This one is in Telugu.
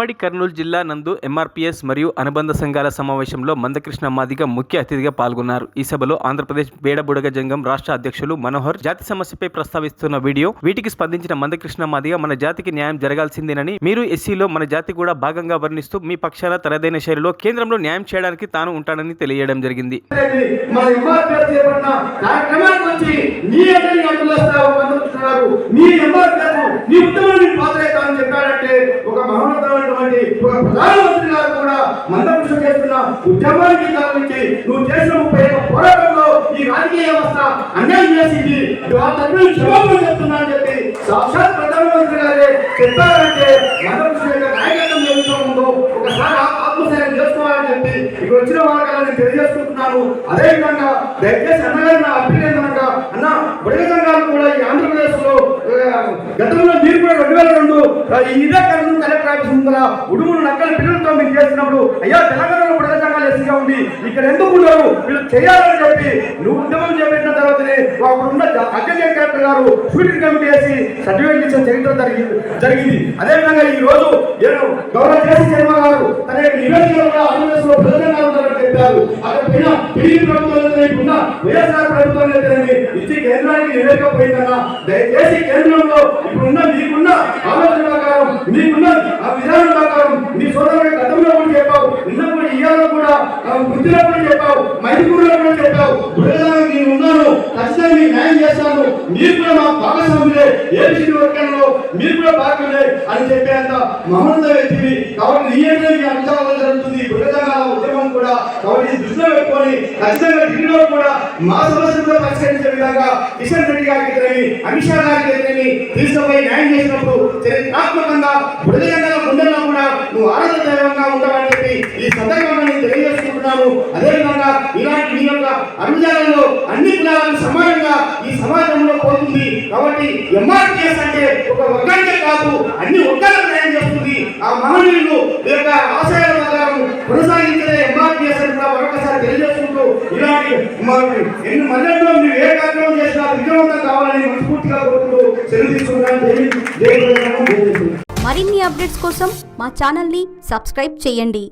ఉమ్మడి కర్నూలు జిల్లా నందు ఎంఆర్పీఎస్ మరియు అనుబంధ సంఘాల సమావేశంలో మందకృష్ణ మాదిగ ముఖ్య అతిథిగా పాల్గొన్నారు. ఈ సభలో ఆంధ్రప్రదేశ్ బేడబుడగ జంగం రాష్ట్ర అధ్యక్షులు మనోహర్ జాతి సమస్యపై ప్రస్తావిస్తున్న వీటికి స్పందించిన మందకృష్ణ మాదిగ మన జాతికి న్యాయం జరగాల్సిందేనని, మీరు ఎస్సీలో మన జాతి కూడా భాగంగా వర్ణిస్తూ మీ పక్షాన తనదైన శైలిలో కేంద్రంలో న్యాయం చేయడానికి తాను ఉంటానని తెలియడం జరిగింది. ప్రధానమంత్రి గారు కూడా మందకృష్ణ చేస్తున్న ఉద్యమానికి కారణించి నువ్వు చేసిన 30 పోరాటంలో ఈ రాజకీయ వ్యవస్థ అన్యాయం చేసింది, క్షమాపణ చెప్తున్నా అని చెప్పి సాక్షాత్ ప్రధానమంత్రి గారే చెప్పారంటే మందకృష్ణ యొక్క నాయకత్వం ఏమిటో ఉందో ఒకసారి ఆత్మశైలం చేసుకోవాలని చెప్పి ఇక్కడ వచ్చిన వాళ్ళకి తెలియజేసుకుంటున్నాను. అదేవిధంగా దయచేసి అన్నగారు నా అప్పీల్ ఏంటనగా, అన్న బడుగ సంఘాలు కూడా ఈ ఆంధ్రప్రదేశ్ లో గతంలో మీరు కూడా 2002 ఇదే కర్నూలు కలెక్టర్ ఆఫీస్ ముందర ఉడుములు నక్కల పిల్లలతో మీరు చేసినప్పుడు అయ్యా తెలంగాణలో బడుగ సంఘాలు ఎస్సీగా ఉంది, ఇక్కడ ఎందుకు ఉన్నారు వీళ్ళు చేయాలని చెప్పి నువ్వు ఉద్యమం చేపట్టిన తర్వాతనే అప్పుడున్న అడ్వకేట్ కలెక్టర్ గారు షూటింగ్ కమిటీ వేసి సర్టిఫికేట్ ఇచ్చిన చరిత్ర జరిగింది. అదేవిధంగా ఈ రోజు గౌరవ జేసీ శర్మ గారు తన నివేదికలో ఆంధ్రప్రదేశ్ లో ప్రజలు చెప్పారు. అక్కడ పైన టీడీపీ ప్రభుత్వం వైఎస్ఆర్ ప్రభుత్వం ఇచ్చి కేంద్రానికి నివేదికపోయిందన్నా దయచేసి కేంద్రంలో ఇప్పుడున్న మీకున్న ఆలోచన ప్రకారం మీకున్న ఆ విధానం ప్రకారం మీ సోదరుడి గతంలో కూడా చెప్పావు, నిన్నప్పుడు ఇయ్యాలో కూడా బుద్ధిలో కూడా చెప్పావు, మైదుకూరులో కూడా చెప్పావు, నేను ఉన్నాను ఖచ్చితంగా మీకు న్యాయం చేస్తాను, మీరు కూడా మా భాగస్వాములే, ఏపీ వర్గంలో మీరు కూడా భాగమే అని చెప్పేంత మహోన్నత వ్యక్తివి. కాబట్టి ఈ అంశాలు జరుగుతుంది బృహదంగాల ఉద్యమం కూడా. కాబట్టి దృష్టిలో పెట్టుకొని ఖచ్చితంగా ఢిల్లీలో కూడా మా సమస్యలు కూడా పరిష్కరించే విధంగా కిషన్ రెడ్డి గారికి ఎదురని అమిత్ షా గారికి ఎదురని తీసుకుపోయి న్యాయం చేసినప్పుడు చరిత్రాత్మకంగా బృహదంగాల గుండెల్లో కూడా నువ్వు ఆరాధ దైవంగా ఉంటావని చెప్పి ఈ సందర్భంగా నేను తెలియజేసుకుంటున్నాను. అదేవిధంగా ఇలాంటి మీ యొక్క అభిజాలంలో అన్ని కులాలకు సమానంగా ఈ సమాజంలో పోతుంది. కాబట్టి ఎంఆర్పీఎస్ అంటే ఒక వర్గానికే కాదు అన్ని వర్గాలకు న్యాయం చేస్తుంది. ఆ మహనీయులు యొక్క ఆశయాల ప్రకారం కొనసాగించే ఎంఆర్పీఎస్ అని కూడా మరొకసారి తెలియజేసుకుంటూ ఇలాంటి ఎన్ని మధ్యలో మీరు ఏ కార్యక్రమం చేసినా విజయవంతం కావాలని మనస్ఫూర్తిగా కోరుకుంటూ సెలవు తీసుకుంటాను. మరిన్ని అప్డేట్స్ కోసం మా ఛానల్ని సబ్స్క్రైబ్ చేయండి.